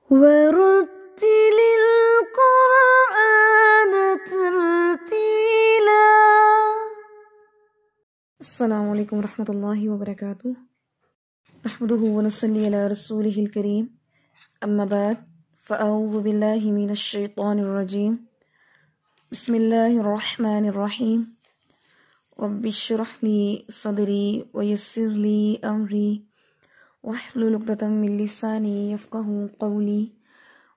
ورتل القرآن ترتیلا۔ السلام علیکم ورحمۃ اللہ وبرکاتہ۔ نحمده ونصلی علی رسولہ الکریم، اما بعد فاعوذ باللہ من الشیطان الرجیم، بسم اللہ الرحمن الرحیم۔ رب اشرح لی صدری ویسر لی امری واحلل عقدۃ من لسانی یفقہوا قولی،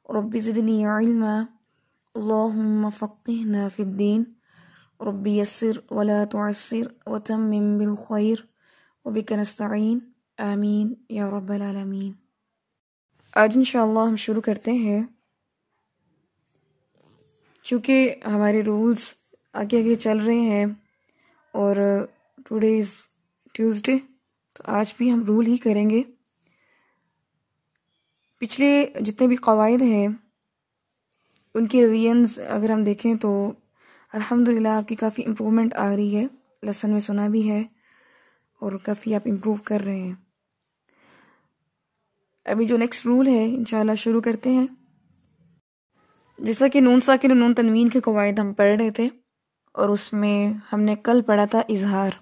رب زدنی علما، اللہم فقہنا فی الدین، رب یسر ولا تعسر وتمم بالخیر وبک نستعین، آمین یا رب العالمین۔ آج انشاءاللہ ہم شروع کرتے ہیں۔ چونکہ ہمارے رولز آگے آگے چل رہے ہیں اور ٹوڈے از ٹیوزڈے، تو آج بھی ہم رول ہی کریں گے۔ پچھلے جتنے بھی قواعد ہیں ان کی ریویژنز اگر ہم دیکھیں تو الحمدللہ آپ کی کافی امپرومنٹ آ رہی ہے، لیسن میں سنا بھی ہے اور کافی آپ امپروو کر رہے ہیں۔ ابھی جو نیکسٹ رول ہے انشاءاللہ شروع کرتے ہیں۔ جیسا کہ نون ساکن اور نون تنوین کے قواعد ہم پڑھ رہے تھے، اور اس میں ہم نے کل پڑھا تھا اظہار۔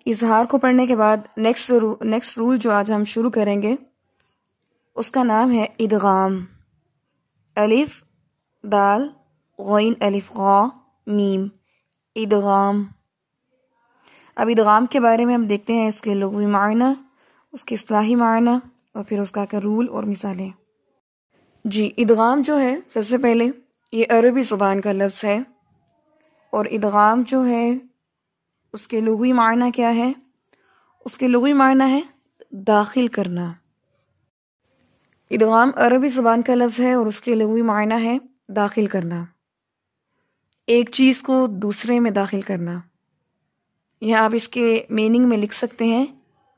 اظہار کو پڑھنے کے بعد نیکسٹ رول جو آج ہم شروع کریں گے اس کا نام ہے ادغام۔ الف دال غین الف غا میم، ادغام۔ اب ادغام کے بارے میں ہم دیکھتے ہیں اس کے لغوی معنی، اس کے اصطلاحی معنی، اور پھر اس کا رول اور مثالیں۔ جی، ادغام جو ہے سب سے پہلے یہ عربی زبان کا لفظ ہے، اور ادغام جو ہے اس کے لغوی معنی کیا ہے؟ اس کے لغوی معنی ہے داخل کرنا۔ ادغام عربی زبان کا لفظ ہے اور اس کے لغوی معنی ہے داخل کرنا، ایک چیز کو دوسرے میں داخل کرنا۔ یہاں آپ اس کے میننگ میں لکھ سکتے ہیں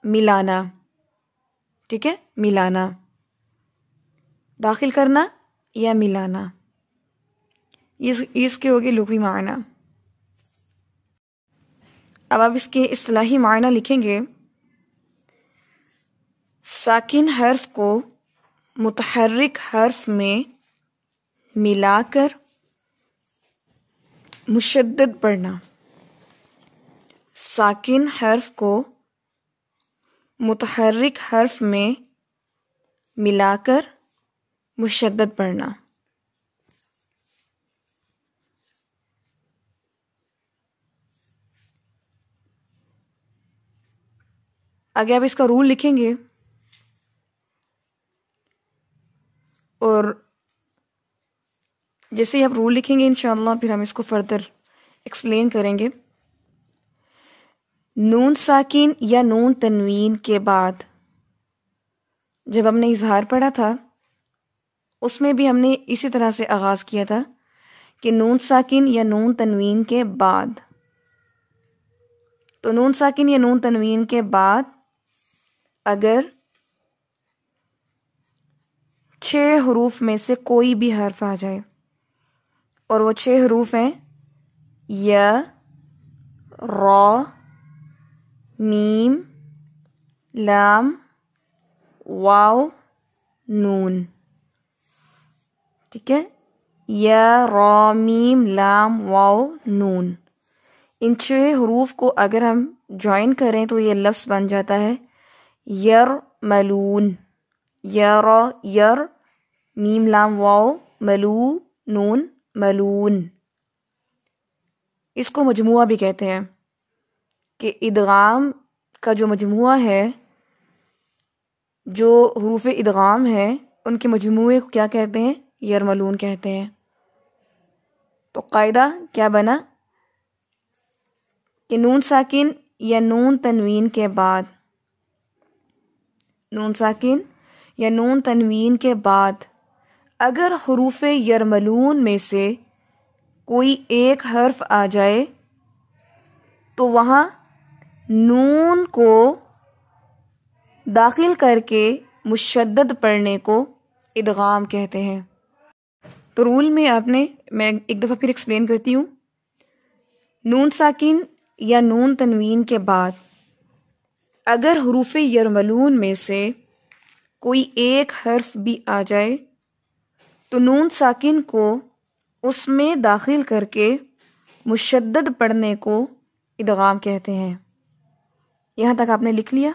ملانا، ٹھیک ہے، ملانا، داخل کرنا یا ملانا، اس کے ہوگے لغوی معنی۔ اب آپ اس کے اصطلاحی معنی لکھیں گے، ساکن حرف کو متحرک حرف میں ملا کر مشدد پڑھنا۔ ساکن حرف کو متحرک حرف میں ملا کر مشدد پڑھنا۔ آگے آپ اس کا رول لکھیں گے، اور جیسے ہی آپ رول لکھیں گے انشاءاللہ پھر ہم اس کو فردر ایکسپلین کریں گے۔ نون ساکن یا نون تنوین کے بعد جب ہم نے اظہار پڑھا تھا اس میں بھی ہم نے اسی طرح سے آغاز کیا تھا کہ نون ساکن یا نون تنوین کے بعد، تو نون ساکن یا نون تنوین کے بعد اگر 6 حروف میں سے کوئی بھی حرف آ جائے، اور وہ 6 حروف ہیں یا، را، میم، لام، واو، نون، ٹھیک ہے، یا، را، میم، لام، واو، نون، ان 6 حروف کو اگر ہم جوائن کریں تو یہ لفظ بن جاتا ہے یرملون۔ یر، یر، میم، لام، واو، ملو، نون، ملون۔ اس کو مجموعہ بھی کہتے ہیں، کہ ادغام کا جو مجموعہ ہے، جو حروف ادغام ہے ان کے مجموعے کو کیا کہتے ہیں؟ یرملون کہتے ہیں۔ تو قاعدہ کیا بنا کہ نون ساکن یا نون تنوین کے بعد، نون ساکن یا نون تنوین کے بعد اگر حروف یرملون میں سے کوئی ایک حرف آ جائے تو وہاں نون کو داخل کر کے مشدد پڑھنے کو ادغام کہتے ہیں۔ تو رول میں میں ایک دفعہ پھر ایکسپلین کرتی ہوں۔ نون ساکن یا نون تنوین کے بعد اگر حروف یرملون میں سے کوئی ایک حرف بھی آ جائے تو نون ساکن کو اس میں داخل کر کے مشدد پڑھنے کو ادغام کہتے ہیں۔ یہاں تک آپ نے لکھ لیا؟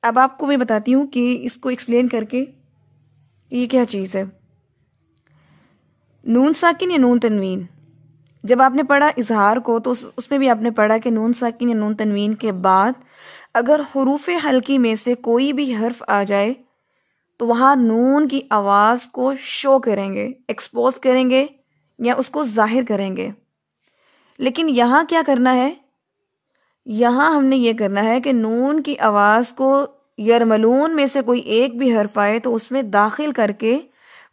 اب آپ کو میں بتاتی ہوں کہ اس کو ایکسپلین کر کے یہ کیا چیز ہے۔ نون ساکن یا نون تنوین، جب آپ نے پڑھا اظہار کو تو اس میں بھی آپ نے پڑھا کہ نون ساکن یا نون تنوین کے بعد اگر حروف حلقی میں سے کوئی بھی حرف آ جائے تو وہاں نون کی آواز کو شو کریں گے، ایکسپوز کریں گے یا اس کو ظاہر کریں گے۔ لیکن یہاں کیا کرنا ہے؟ یہاں ہم نے یہ کرنا ہے کہ نون کی آواز کو یرملون میں سے کوئی ایک بھی حرف آئے تو اس میں داخل کر کے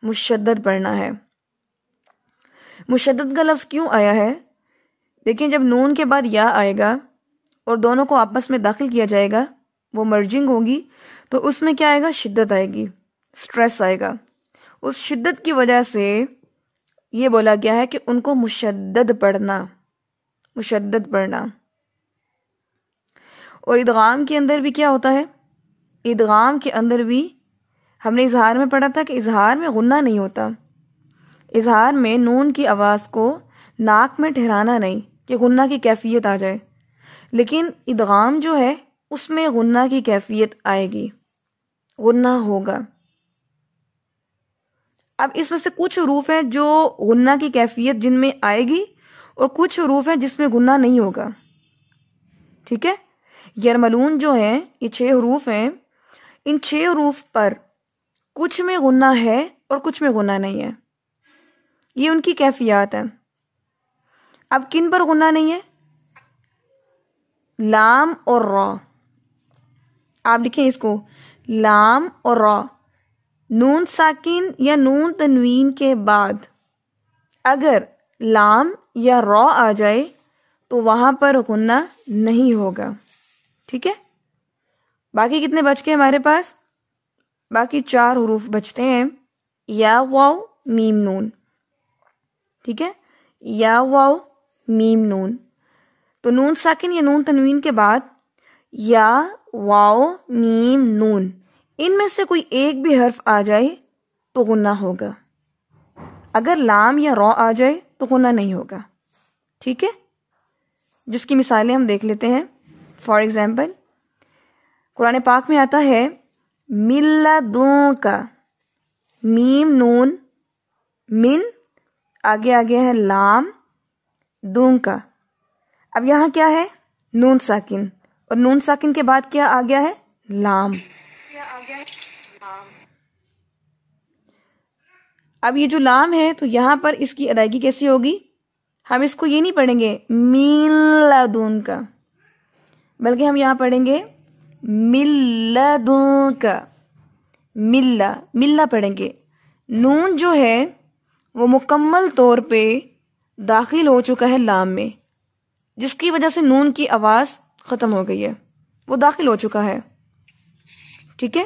مشدد پڑھنا ہے۔ مشدد کا لفظ کیوں آیا ہے؟ دیکھیں، جب نون کے بعد یا آئے گا اور دونوں کو آپس میں داخل کیا جائے گا، وہ مرجنگ ہوگی، تو اس میں کیا آئے گا؟ شدت آئے گی، سٹریس آئے گا۔ اس شدت کی وجہ سے یہ بولا گیا ہے کہ ان کو مشدد پڑھنا، مشدد پڑھنا۔ اور ادغام کے اندر بھی کیا ہوتا ہے؟ ادغام کے اندر بھی ہم نے اظہار میں پڑھا تھا کہ اظہار میں غنہ نہیں ہوتا۔ اظہار میں نون کی آواز کو ناک میں ٹھہرانا نہیں کہ غنہ کی کیفیت آ جائے، لیکن ادغام جو ہے اس میں غنہ کی کیفیت آئے گی، غنہ ہوگا۔ اب اس میں سے کچھ حروف ہیں جو غنہ کی کیفیت جن میں آئے گی اور کچھ حروف ہیں جس میں غنہ نہیں ہوگا، ٹھیک ہے؟ یرملون جو ہیں، یہ 6 حروف ہیں، ان 6 حروف پر کچھ میں غنہ ہے اور کچھ میں غنہ نہیں ہے، یہ ان کی کیفیات ہیں۔ اب کن پر غنہ نہیں ہے؟ لام اور را۔ آپ لکھیں اس کو، لام اور را۔ نون ساکن یا نون تنوین کے بعد اگر لام یا را آ جائے تو وہاں پر غنہ نہیں ہوگا، ٹھیک ہے؟ باقی کتنے بچ کے ہمارے پاس؟ باقی 4 حروف بچتے ہیں، یا واو میم نون، ٹھیک ہے؟ یا واو میم نون۔ تو نون ساکن یا نون تنوین کے بعد یا واو میم نون، ان میں سے کوئی ایک بھی حرف آ جائے تو غنہ ہوگا۔ اگر لام یا را آ جائے تو غنہ نہیں ہوگا، ٹھیک ہے؟ جس کی مثالیں ہم دیکھ لیتے ہیں۔ فار ایگزامپل قرآن پاک میں آتا ہے من لدنک، میم نون، من آگے آگے ہے لام، دون کا۔ اب یہاں کیا ہے؟ نون ساکن، اور نون ساکن کے بعد کیا آ گیا ہے؟ لام۔ اب یہ جو لام ہے تو یہاں پر اس کی ادائیگی کیسی ہوگی؟ ہم اس کو یہ نہیں پڑھیں گے من لدن کا، بلکہ ہم یہاں پڑھیں گے من لدن کا، ملا، ملا پڑھیں گے۔ نون جو ہے وہ مکمل طور پہ داخل ہو چکا ہے لام میں، جس کی وجہ سے نون کی آواز ختم ہو گئی ہے، وہ داخل ہو چکا ہے، ٹھیک ہے؟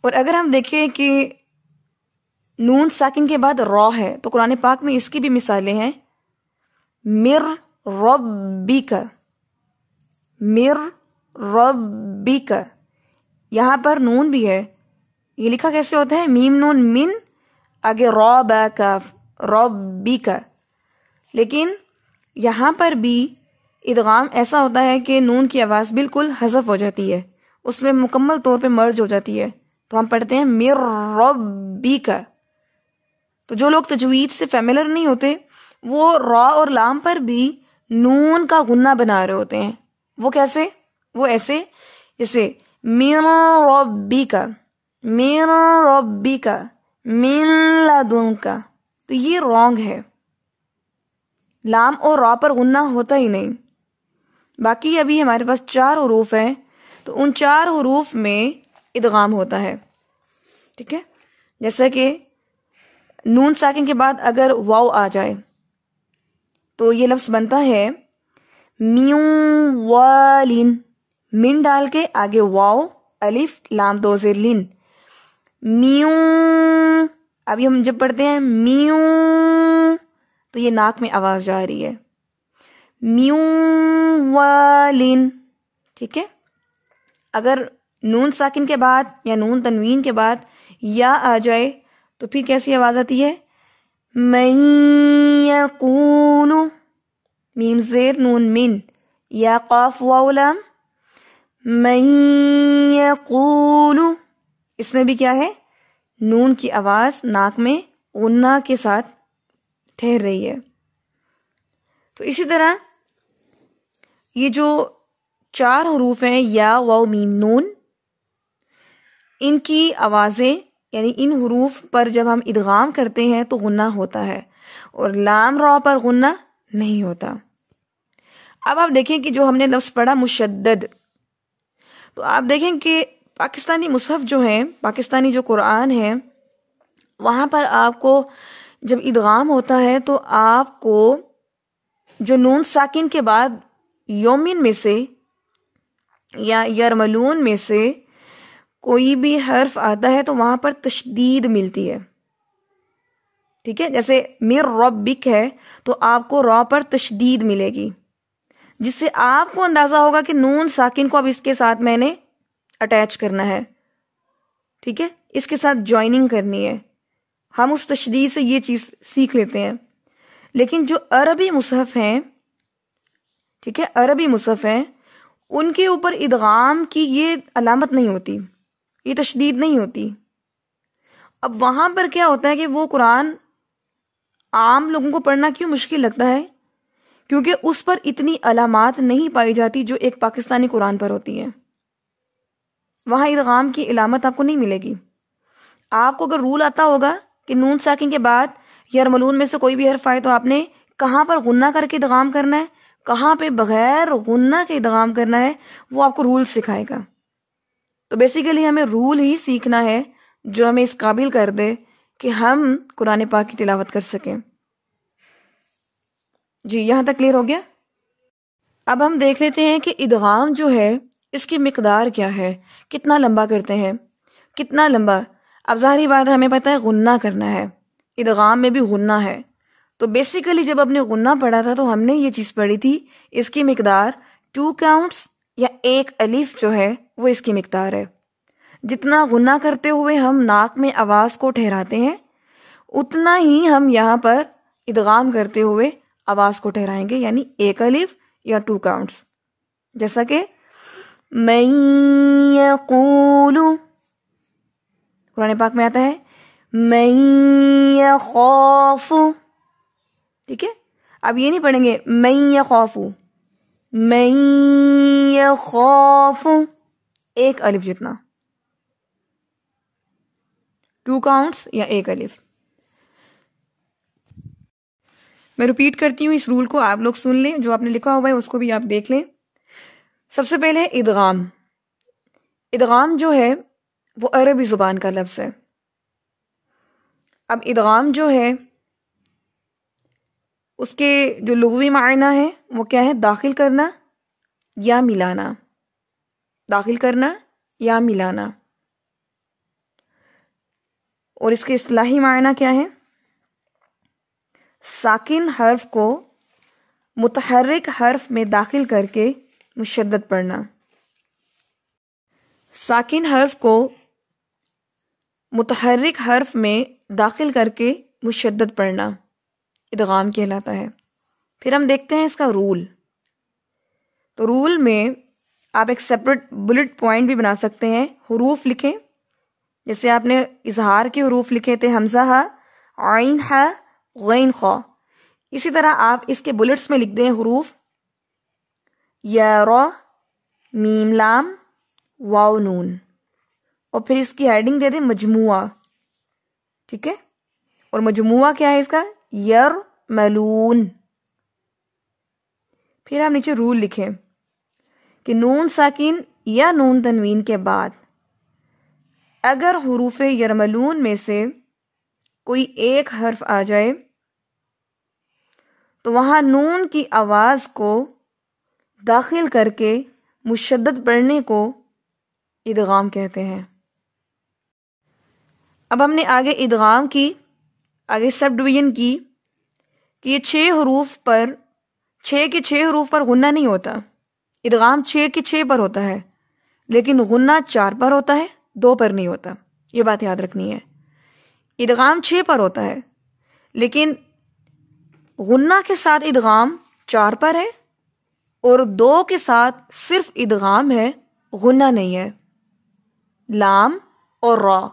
اور اگر ہم دیکھیں کہ نون ساکن کے بعد را ہے تو قرآن پاک میں اس کی بھی مثالیں ہیں، مر ربک، مر ربک۔ یہاں پر نون بھی ہے، یہ لکھا کیسے ہوتا ہے؟ میم نون من آگے را با کاف، ربک۔ لیکن یہاں پر بھی ادغام ایسا ہوتا ہے کہ نون کی آواز بالکل حذف ہو جاتی ہے، اس میں مکمل طور پہ مرج ہو جاتی ہے، تو ہم پڑھتے ہیں مر ربک۔ تو جو لوگ تجوید سے فیملر نہیں ہوتے وہ را اور لام پر بھی نون کا غنہ بنا رہے ہوتے ہیں۔ وہ کیسے؟ وہ ایسے جیسے من ربک، من ربک، من لدنک۔ تو یہ رانگ ہے، لام اور را پر غنہ ہوتا ہی نہیں۔ باقی ابھی ہمارے پاس 4 حروف ہیں تو ان 4 حروف میں ادغام ہوتا ہے، ٹھیک ہے؟ جیسا کہ نون ساکن کے بعد اگر واو آ جائے تو یہ لفظ بنتا ہے میون والین، من ڈال کے آگے واو الف لام 2 زیر لن، میون۔ ابھی ہم جب پڑھتے ہیں میون تو یہ ناک میں آواز جا رہی ہے، میون والین، ٹھیک ہے؟ اگر نون ساکن کے بعد یا نون تنوین کے بعد یا آ جائے تو پھر کیسی آواز آتی ہے؟ من یقول، میم زیر نون من، یا قاف واو لام، من یقول، اس میں بھی کیا ہے؟ نون کی آواز ناک میں غنہ کے ساتھ ٹھہر رہی ہے۔ تو اسی طرح یہ جو 4 حروف ہیں یا واو میم نون، ان کی آوازیں یعنی ان حروف پر جب ہم ادغام کرتے ہیں تو غنہ ہوتا ہے، اور لام را پر غنہ نہیں ہوتا۔ اب آپ دیکھیں کہ جو ہم نے لفظ پڑھا مشدد، تو آپ دیکھیں کہ پاکستانی مصحف جو ہیں، پاکستانی جو قرآن ہے، وہاں پر آپ کو جب ادغام ہوتا ہے تو آپ کو جو نون ساکن کے بعد یومن میں سے یا یرملون میں سے کوئی بھی حرف آتا ہے تو وہاں پر تشدید ملتی ہے، ٹھیک ہے؟ جیسے میر ربک ہے تو آپ کو را پر تشدید ملے گی، جس سے آپ کو اندازہ ہوگا کہ نون ساکن کو اب اس کے ساتھ میں نے اٹیچ کرنا ہے، ٹھیک ہے؟ اس کے ساتھ جوائننگ کرنی ہے۔ ہم اس تشدید سے یہ چیز سیکھ لیتے ہیں۔ لیکن جو عربی مصحف ہیں، ٹھیک ہے، عربی مصحف ہیں، ان کے اوپر ادغام کی یہ علامت نہیں ہوتی، یہ تشدید نہیں ہوتی۔ اب وہاں پر کیا ہوتا ہے کہ وہ قرآن عام لوگوں کو پڑھنا کیوں مشکل لگتا ہے؟ کیونکہ اس پر اتنی علامات نہیں پائی جاتی جو ایک پاکستانی قرآن پر ہوتی ہیں۔ وہاں ادغام کی علامت آپ کو نہیں ملے گی۔ آپ کو اگر رول آتا ہوگا کہ نون ساکن کے بعد یرملون میں سے کوئی بھی حرف آئے تو آپ نے کہاں پر غنہ کر کے ادغام کرنا ہے، کہاں پہ بغیر غنہ کے ادغام کرنا ہے، وہ آپ کو رول سکھائے گا۔ تو بیسیکلی ہمیں رول ہی سیکھنا ہے جو ہمیں اس قابل کر دے کہ ہم قرآن پاک کی تلاوت کر سکیں۔ جی، یہاں تک کلیئر ہو گیا؟ اب ہم دیکھ لیتے ہیں کہ ادغام جو ہے اس کی مقدار کیا ہے، کتنا لمبا کرتے ہیں، کتنا لمبا۔ اب ظاہری بات ہے ہمیں پتہ ہے غنہ کرنا ہے، ادغام میں بھی غنہ ہے، تو بیسیکلی جب اپنے غنہ پڑھا تھا تو ہم نے یہ چیز پڑھی تھی، اس کی مقدار 2 کاؤنٹس یا 1 الف جو ہے وہ اس کی مقدار ہے۔ جتنا غنہ کرتے ہوئے ہم ناک میں آواز کو ٹھہراتے ہیں اتنا ہی ہم یہاں پر ادغام کرتے ہوئے آواز کو ٹھہرائیں گے، یعنی 1 الف یا 2 کاؤنٹس، جیسا کہ من یقول، قرآن پاک میں آتا ہے من یخاف، ٹھیک ہے؟ اب یہ نہیں پڑھیں گے من یخاف، من یخاف، 1 الف جتنا، 2 کاؤنٹس یا 1 الف۔ میں ریپیٹ کرتی ہوں اس رول کو، آپ لوگ سن لیں، جو آپ نے لکھا ہوا ہے اس کو بھی آپ دیکھ لیں۔ سب سے پہلے ادغام۔ ادغام جو ہے وہ عربی زبان کا لفظ ہے۔ اب ادغام جو ہے اس کے جو لغوی معنی ہے وہ کیا ہے؟ داخل کرنا یا ملانا، داخل کرنا یا ملانا۔ اور اس کے اصطلاحی معنی کیا ہے؟ ساکن حرف کو متحرک حرف میں داخل کر کے مشدد پڑھنا۔ ساکن حرف کو متحرک حرف میں داخل کر کے مشدد پڑھنا ادغام کہلاتا ہے۔ پھر ہم دیکھتے ہیں اس کا رول۔ تو رول میں آپ ایک سیپریٹ بلٹ پوائنٹ بھی بنا سکتے ہیں، حروف لکھیں، جیسے آپ نے اظہار کے حروف لکھے تھے حمزہ ہا، عین ہا، غین خا، اسی طرح آپ اس کے بلٹس میں لکھ دیں حروف یا را، میم لام، واو نون، اور پھر اس کی ہیڈنگ دے دیں مجموعہ، ٹھیک ہے؟ اور مجموعہ کیا ہے اس کا؟ یرملون۔ پھر آپ نیچے رول لکھیں کہ نون ساکن یا نون تنوین کے بعد اگر حروف یرملون میں سے کوئی ایک حرف آ جائے تو وہاں نون کی آواز کو داخل کر کے مشدد پڑھنے کو ادغام کہتے ہیں۔ اب ہم نے آگے ادغام کی، آگے سب ڈویژن کی کہ یہ 6 حروف پر 6 کے 6 حروف پر غنہ نہیں ہوتا، ادغام 6 کے 6 پر ہوتا ہے، لیکن غنہ 4 پر ہوتا ہے، 2 پر نہیں ہوتا، یہ بات یاد رکھنی ہے۔ ادغام 6 پر ہوتا ہے، لیکن غنہ کے ساتھ ادغام 4 پر ہے، اور 2 کے ساتھ صرف ادغام ہے، غنہ نہیں ہے۔ لام اور را،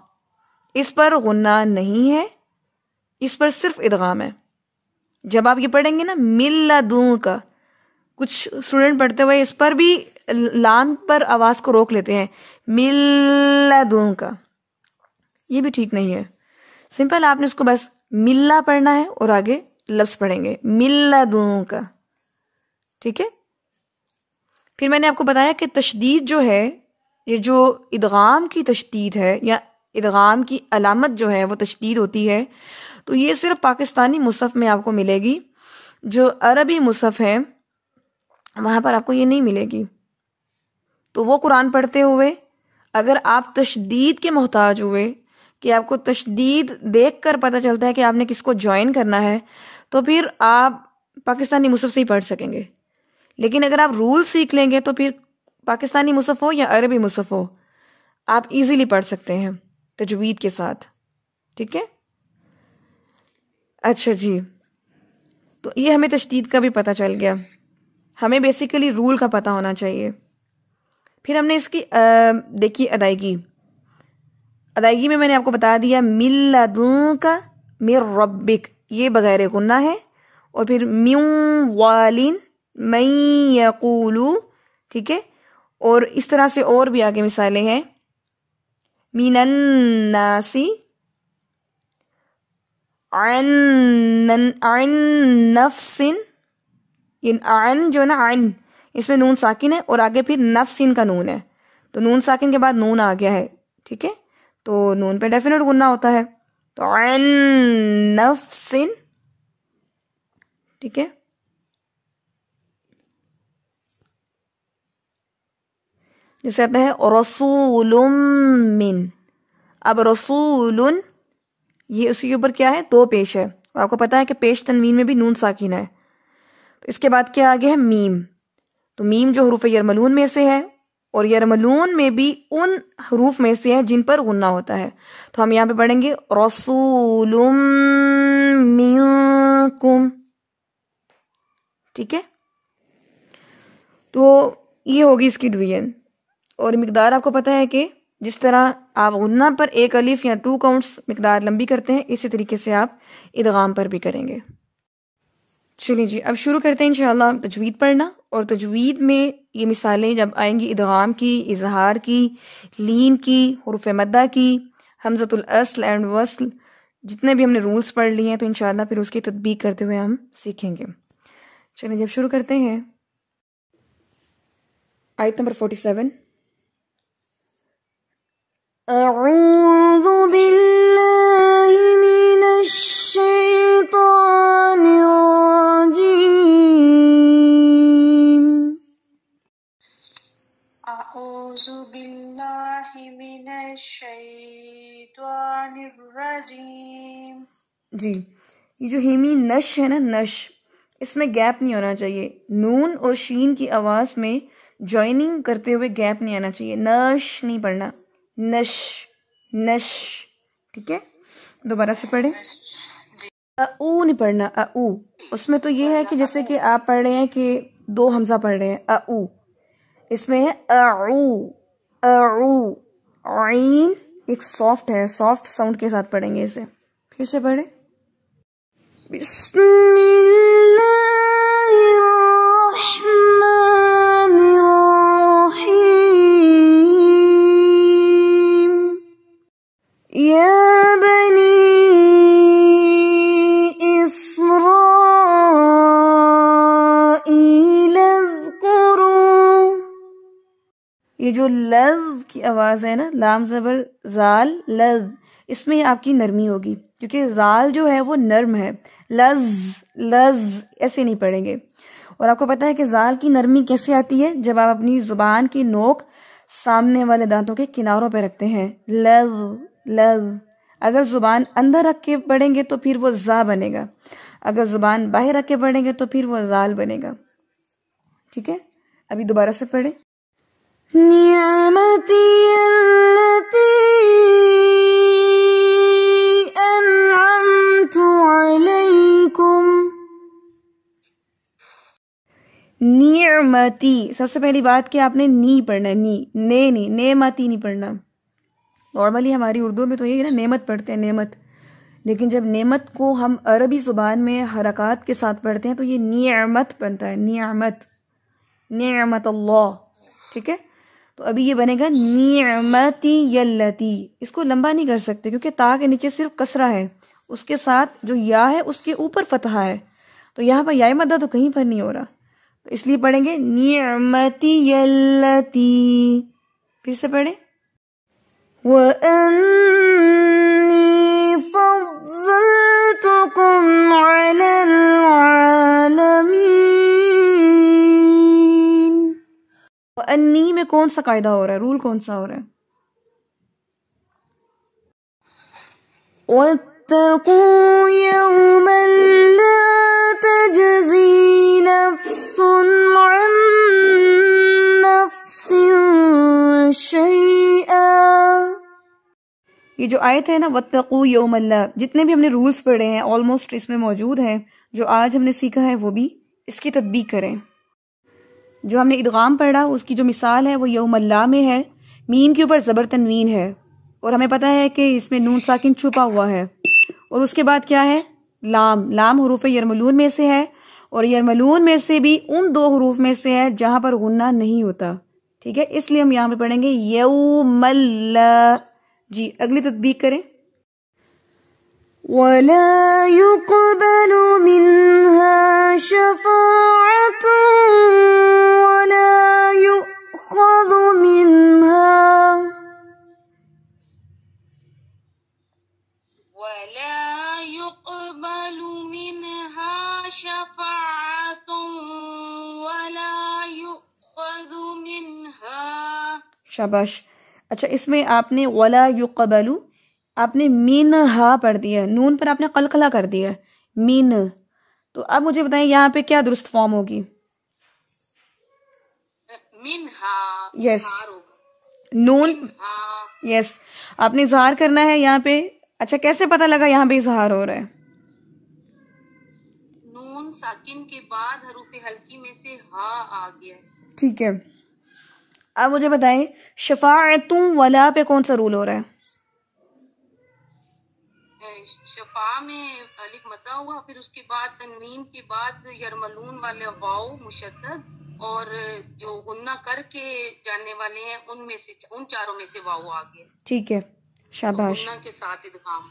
اس پر غنہ نہیں ہے، اس پر صرف ادغام ہے۔ جب آپ یہ پڑھیں گے نا مِن لدنک، کچھ اسٹوڈنٹ پڑھتے ہوئے اس پر بھی لام پر آواز کو روک لیتے ہیں، مِن لدنک، یہ بھی ٹھیک نہیں ہے۔ سمپل آپ نے اس کو بس ملا پڑھنا ہے اور آگے لفظ پڑھیں گے، مِن لدنک، ٹھیک ہے۔ پھر میں نے آپ کو بتایا کہ تشدید جو ہے، یہ جو ادغام کی تشدید ہے یا ادغام کی علامت جو ہے وہ تشدید ہوتی ہے، تو یہ صرف پاکستانی مصحف میں آپ کو ملے گی۔ جو عربی مصحف ہے وہاں پر آپ کو یہ نہیں ملے گی۔ تو وہ قرآن پڑھتے ہوئے اگر آپ تشدید کے محتاج ہوئے کہ آپ کو تشدید دیکھ کر پتہ چلتا ہے کہ آپ نے کس کو جوائن کرنا ہے، تو پھر آپ پاکستانی مصحف سے ہی پڑھ سکیں گے۔ لیکن اگر آپ رول سیکھ لیں گے تو پھر پاکستانی مصحف ہو یا عربی مصحف ہو، آپ ایزیلی پڑھ سکتے ہیں تجوید کے ساتھ، ٹھیک ہے۔ اچھا جی، تو یہ ہمیں تشدید کا بھی پتہ چل گیا، ہمیں بیسیکلی رول کا پتہ ہونا چاہیے۔ پھر ہم نے اس کی دیکھی ادائیگی میں نے آپ کو بتا دیا مِن لدنک من ربک، یہ بغیر غنہ ہے، اور پھر من والن من یقولو، ٹھیک ہے۔ اور اس طرح سے اور بھی آگے مثالیں ہیں، من الناس، عن نفس، یہ عن جو ہے نا، عن اس میں نون ساکن ہے اور آگے پھر نفسن کا نون ہے، تو نون ساکن کے بعد نون آ گیا ہے، ٹھیک ہے، تو نون پہ ڈیفینیٹ غنہ ہوتا ہے، تو عن نفسن، ٹھیک ہے۔ جیسے آتا ہے رسول من، اب رسول یہ اسی کے اوپر کیا ہے، 2 پیش ہے، اور آپ کو پتا ہے کہ پیش تنوین میں بھی نون ساکن ہے، تو اس کے بعد کیا آگے ہے میم، تو میم جو حروف یرملون میں سے ہے، اور یرملون میں بھی ان حروف میں سے ہے جن پر غنہ ہوتا ہے، تو ہم یہاں پہ پڑھیں گے رسول منکم، ٹھیک ہے۔ تو یہ ہوگی اس کی ڈویژن، اور مقدار آپ کو پتہ ہے کہ جس طرح آپ غنہ پر 1 الف یا 2 کاؤنٹس مقدار لمبی کرتے ہیں، اسی طریقے سے آپ ادغام پر بھی کریں گے۔ چلیے جی، اب شروع کرتے ہیں انشاءاللہ تجوید پڑھنا، اور تجوید میں یہ مثالیں جب آئیں گی ادغام کی، اظہار کی، لین کی، حروف مدہ کی، حمزۃ الاصل اینڈ وصل، جتنے بھی ہم نے رولز پڑھ لیے ہیں، تو انشاءاللہ پھر اس کی تطبیق کرتے ہوئے ہم سیکھیں گے۔ چلیے جب شروع کرتے ہیں آیت نمبر 47، اعوذ باللہ من الشیطان الرجیم، اعوذ باللہ من الشیطان الرجیم۔ جی، یہ جو ہیمی نش ہے نا، نش، اس میں گیپ نہیں ہونا چاہیے، نون اور شین کی آواز میں جوائننگ کرتے ہوئے گیپ نہیں آنا چاہیے، نش نہیں پڑھنا، نش نش، ٹھیک ہے۔ دوبارہ سے پڑھیں، او نہیں پڑھنا، او، اس میں تو یہ ہے کہ جیسے کہ آپ پڑھ رہے ہیں کہ 2 حمزہ پڑھ رہے ہیں، او، اس میں ہے اعو، اعو، عین ایک سافٹ ہے، سافٹ ساؤنڈ کے ساتھ پڑھیں گے اسے، پھر سے پڑھیں، بسم اللہ الرحمن الرحیم، یا بنی اسرائیل اذکروا، یہ جو لذ کی آواز ہے نا، لام زبر زال، لذ، اس میں آپ کی نرمی ہوگی، کیونکہ زال جو ہے وہ نرم ہے، لذ لذ ایسے نہیں پڑھیں گے۔ اور آپ کو پتا ہے کہ زال کی نرمی کیسے آتی ہے، جب آپ اپنی زبان کی نوک سامنے والے دانتوں کے کناروں پہ رکھتے ہیں، لذ لذ، اگر زبان اندر رکھ کے پڑھیں گے تو پھر وہ زا بنے گا، اگر زبان باہر رکھ کے پڑھیں گے تو پھر وہ زال بنے گا، ٹھیک ہے۔ ابھی دوبارہ سے پڑھیں، نعمتی التی انعمت علیکم. نعمتی، سب سے پہلی بات کہ آپ نے نی پڑھنا ہے، نہیں نعمتی نہیں پڑھنا. نارملی ہماری اردو میں تو یہ ہے نا، نعمت پڑھتے ہیں، نعمت. لیکن جب نعمت کو ہم عربی زبان میں حرکات کے ساتھ پڑھتے ہیں تو یہ نعمت بنتا ہے، نعمت اللہ. ٹھیک ہے، تو ابھی یہ بنے گا نعمتی یلتی. اس کو لمبا نہیں کر سکتے کیونکہ تا کے نیچے صرف کسرہ ہے، اس کے ساتھ جو یا ہے اس کے اوپر فتحہ ہے، تو یہاں پر یا مدہ تو کہیں پر نہیں ہو رہا، تو اس لیے پڑھیں گے نعمتی یلتی. پھر سے پڑھیں. وَأَنِّي فَضَّلْتُكُمْ عَلَى الْعَالَمِينَ. وَأَنِّي میں کون سا قاعدہ ہو رہا ہے، رول کون سا ہو رہا ہے؟ وَاتَّقُوا يَوْمًا لَا تَجْزِي نَفْسٌ عَن نَفْسٍ شَيْئًا. یہ جو آیت ہے نا وَاتَّقُوا يَوْمًا لَا، جتنے بھی ہم نے رولز پڑھے ہیں آلموسٹ اس میں موجود ہیں. جو آج ہم نے سیکھا ہے وہ بھی اس کی تطبیق کریں. جو ہم نے ادغام پڑھا اس کی جو مثال ہے وہ یوم اللہ میں ہے، میم کے اوپر زبر تنوین ہے، اور ہمیں پتہ ہے کہ اس میں نون ساکن چھپا ہوا ہے، اور اس کے بعد کیا ہے، لام حروف یرملون میں سے ہے، اور یرملون میں سے بھی ان دو حروف میں سے ہے جہاں پر غنہ نہیں ہوتا. ٹھیک ہے، اس لیے ہم یہاں پہ پڑھیں گے یوم اللہ. جی اگلی تطبیق کریں. وَلَا يُقْبَلُ مِنْهَا شَفَاعَةٌ وَلَا يُؤْخَذُ مِنْهَا. ولا يقبل منها شفاعة ولا يؤخذ منها. شاباش. اچھا، اس میں آپ نے وَلَا يُقْبَلُ، آپ نے مِنْہا پڑھ دیا، نون پر آپ نے قلقلہ کر دیا مین. تو اب مجھے بتائیں یہاں پہ کیا درست فارم ہوگی؟ منها. یس، اظہار ہوگا. نون. منها. یس، آپ نے اظہار کرنا ہے یہاں پہ. اچھا، کیسے پتہ لگا یہاں پہ اظہار ہو رہا ہے؟ نون ساکن کے بعد حروف حلقی میں سے ہا آ گیا ہے. ٹھیک ہے، اب مجھے بتائیں شفاعتم ولا پہ کون سا رول ہو رہا ہے؟ شفا میں الف مدہ ہوا، پھر اس کے بعد تنوین کے بعد یرملون والے واو مشدد، اور جو غنہ کر کے جاننے والے ہیں ان میں سے، ان چاروں میں سے واو آ گیا. ٹھیک ہے، تو شاباش. غنہ کے ساتھ ادغام.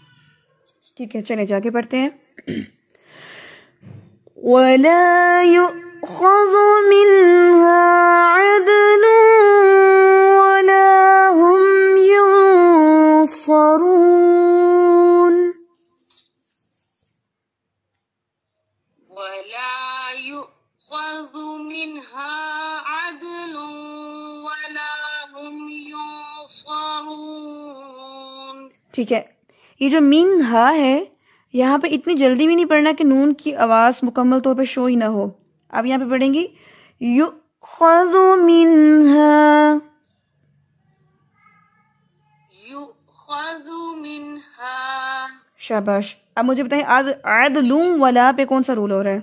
ٹھیک ہے، چلے جا کے پڑھتے ہیں. وَلَا يُؤْخَذُ مِنْهَا عَدْلٌ وَلَا هُمْ يُنصَرُونَ. ولا يؤخذ منها عدل ولا هم ينصرون. ٹھیک ہے، یہ جو مین ہا ہے یہاں پہ اتنی جلدی بھی نہیں پڑھنا کہ نون کی آواز مکمل طور پہ شو ہی نہ ہو. اب یہاں پہ پڑھیں گی یؤخذ منها. يؤخذ منها. شاباش. اب مجھے بتائیں عدل ولا پہ کون سا رول ہو رہا ہے؟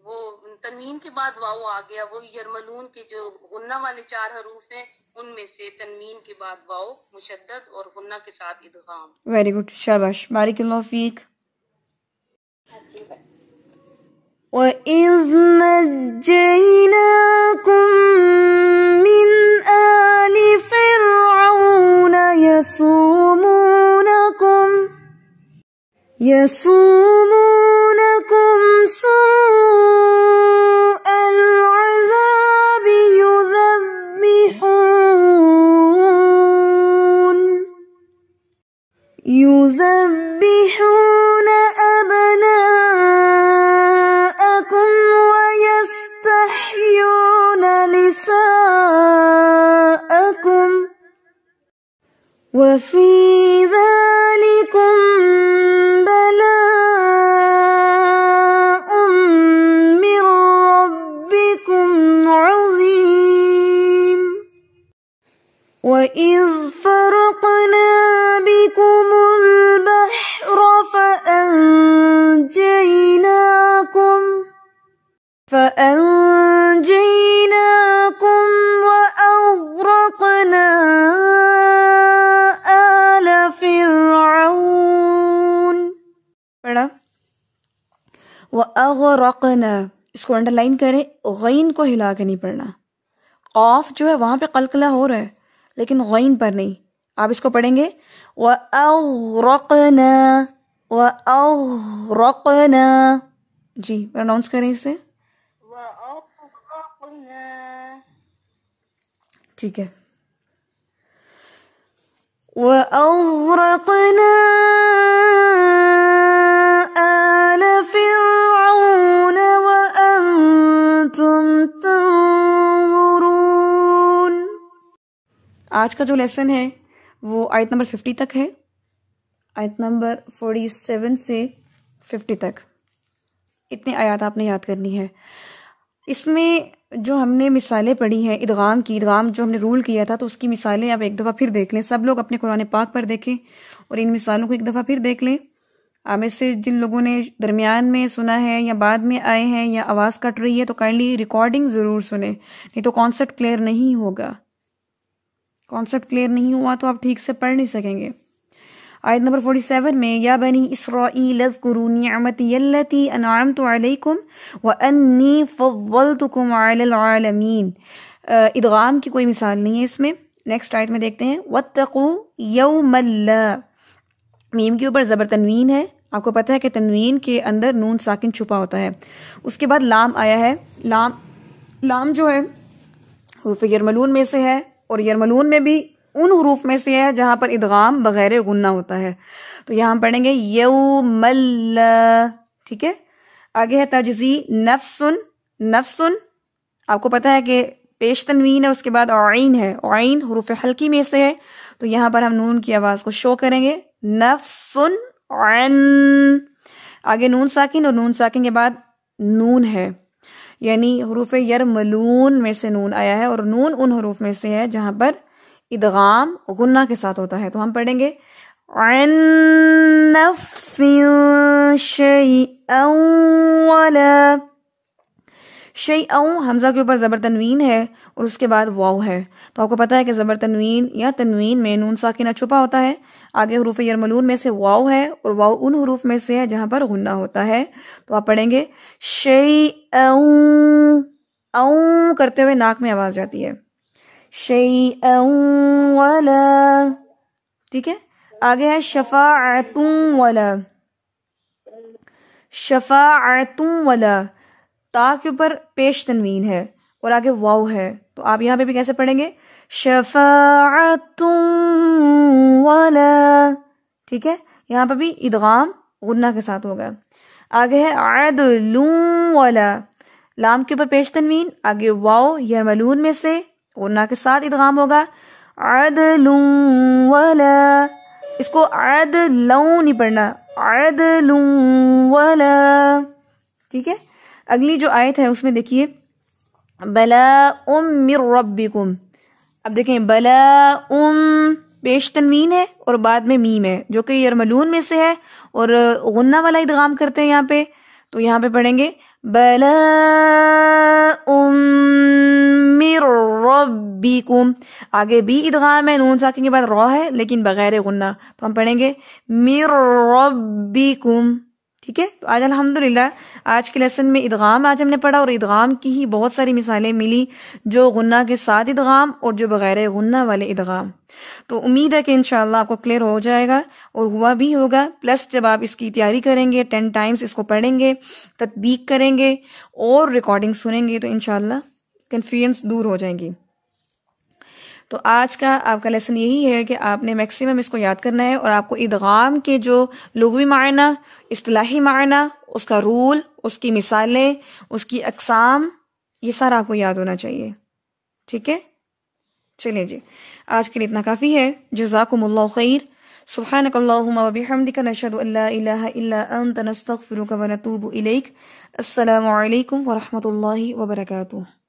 وہ تنوین کے بعد واو آ گیا، وہ یرملون کے جو غنہ والے 4 حروف ہیں ان میں سے تنوین کے بعد واو مشدد اور غنہ کے ساتھ ادغام. ویری گڈ، شاباش، بارک اللہ فیک. وَإِذْ نَجَّيْنَاكُمْ مِنْ آلِ فِرْعَوْنَ يَسُومُونَكُمْ سُوءَ الْعَذَابِ يُذَبِّحُونَ أَبْنَاءَكُمْ وَيَسْتَحْيُونَ نِسَاءَكُمْ وَفِي ذَلِكُمْ بَلَاءٌ مِّن رَّبِّكُمْ وَإِذْ فَرَقْنَا بِكُمُ الْبَحْرَ فَأَنْجَيْنَاكُمْ وَأَغْرَقْنَا آلَ فِرْعَوْنَ. پڑھا وَأَغْرَقْنَا، اس کو انڈرلائن کریں، غین کو ہلا کے نہیں پڑھنا. قاف جو ہے وہاں پہ قلقلہ ہو رہا ہے لیکن غین پر نہیں. آپ اس کو پڑھیں گے وَأَغْرَقْنَا وَأَغْرَقْنَا. جی پروناؤنس کریں اسے. وَأَغْرَقْنَا. ٹھیک ہے. وَأَغْرَقْنَا آلَ فِرْعَوْنَ وَأَنْتُمْ تَنظُرُونَ. آج کا جو لیسن ہے وہ آیت نمبر 50 تک ہے، آیت نمبر 47 سے 50 تک. اتنے آیات آپ نے یاد کرنی ہے. اس میں جو ہم نے مثالیں پڑھی ہیں ادغام کی، ادغام جو ہم نے رول کیا تھا تو اس کی مثالیں آپ ایک دفعہ پھر دیکھ لیں. سب لوگ اپنے قرآن پاک پر دیکھیں اور ان مثالوں کو ایک دفعہ پھر دیکھ لیں. آپ میں سے جن لوگوں نے درمیان میں سنا ہے یا بعد میں آئے ہیں یا آواز کٹ رہی ہے تو کائنڈلی ریکارڈنگ ضرور سنیں، نہیں تو کانسیپٹ کلیئر نہیں ہوگا. کانسیپٹ کلیئر نہیں ہوا تو آپ ٹھیک سے پڑھ نہیں سکیں گے. آیت نمبر 47 میں یا بنی اسرائیل اذکروا نعمتی التی انعمت علیکم وانی فضلتکم علی العالمین. ادغام کی کوئی مثال نہیں ہے اس میں. نیکسٹ آیت میں دیکھتے ہیں واتقوا یوما لا. میم کے اوپر زبر تنوین ہے. آپ کو پتہ ہے کہ تنوین کے اندر نون ساکن چھپا ہوتا ہے. اس کے بعد لام آیا ہے. لام جو ہے حروف یرملون میں سے ہے اور یرملون میں بھی ان حروف میں سے ہے جہاں پر ادغام بغیر غنہ ہوتا ہے. تو یہاں ہم پڑھیں گے یوم اللہ. ٹھیک ہے. آگے ہے تجزی نفسن. نفسن آپ کو پتہ ہے کہ پیش تنوین ہے، اس کے بعد عین ہے. عین حروف حلقی میں سے ہے تو یہاں پر ہم نون کی آواز کو شو کریں گے. نفسن عن. آگے نون ساکن اور نون ساکن کے بعد نون ہے، یعنی حروف یرملون میں سے نون آیا ہے اور نون ان حروف میں سے ہے جہاں پر ادغام غنہ کے ساتھ ہوتا ہے. تو ہم پڑھیں گے عن نفس شیئا ولا. شیئا حمزہ کے اوپر زبر تنوین ہے اور اس کے بعد واو ہے. تو آپ کو پتہ ہے کہ زبر تنوین یا تنوین میں نون ساکنہ چھپا ہوتا ہے. آگے حروف یرملون میں سے واو ہے اور واو ان حروف میں سے ہے جہاں پر غنہ ہوتا ہے. تو آپ پڑھیں گے شیئا. او کرتے ہوئے ناک میں آواز جاتی ہے. شیئا ولا. ٹھیک ہے. آگے ہے شفاعت ولا. شفاعت ولا. تا کے اوپر پیش تنوین ہے اور آگے واو ہے تو آپ یہاں پہ بھی کیسے پڑھیں گے شفاعت ولا. ٹھیک ہے. یہاں پہ بھی ادغام غنہ کے ساتھ ہوگا. آگے ہے عدل ولا. لام کے اوپر پیش تنوین، آگے واو یرملون میں سے غنہ کے ساتھ ادغام ہوگا. عدل ولا. اس کو عدلوں نہیں پڑھنا، عدل ولا. ٹھیک ہے. اگلی جو آیت ہے اس میں دیکھیے بلاء من ربکم. اب دیکھیں بلاء پیش تنوین ہے اور بعد میں میم ہے جو کہ یرملون میں سے ہے اور غنہ والا ادغام کرتے ہیں یہاں پہ. تو یہاں پہ پڑھیں گے بلاء من ربکم. آگے بھی ادغام ہے، نون ساکن کے بعد را ہے لیکن بغیر غنہ. تو ہم پڑھیں گے من ربکم. ٹھیک ہے. تو آج الحمدللہ آج کے لیسن میں ادغام آج ہم نے پڑھا اور ادغام کی ہی بہت ساری مثالیں ملی، جو غنہ کے ساتھ ادغام اور جو بغیر غنہ والے ادغام. تو امید ہے کہ انشاءاللہ آپ کو کلیئر ہو جائے گا اور ہوا بھی ہوگا. پلس جب آپ اس کی تیاری کریں گے 10 ٹائمز اس کو پڑھیں گے، تطبیق کریں گے اور ریکارڈنگ سنیں گے تو انشاءاللہ کنفیوژنس دور ہو جائیں گی. تو آج کا آپ کا لیسن یہی ہے کہ آپ نے میکسیمم اس کو یاد کرنا ہے اور آپ کو ادغام کے جو لغوی معنی، اصطلاحی معنی، اس کا رول، اس کی مثالیں، اس کی اقسام، یہ سارا آپ کو یاد ہونا چاہیے. ٹھیک ہے. چلیں جی آج کے لیے اتنا کافی ہے. جزاکم اللہ خیر. سبحانک اللہم و بحمدک نشہد ان لا الہ الا انت نستغفرک و نتوب الیک. السلام علیکم ورحمۃ اللہ وبرکاتہ.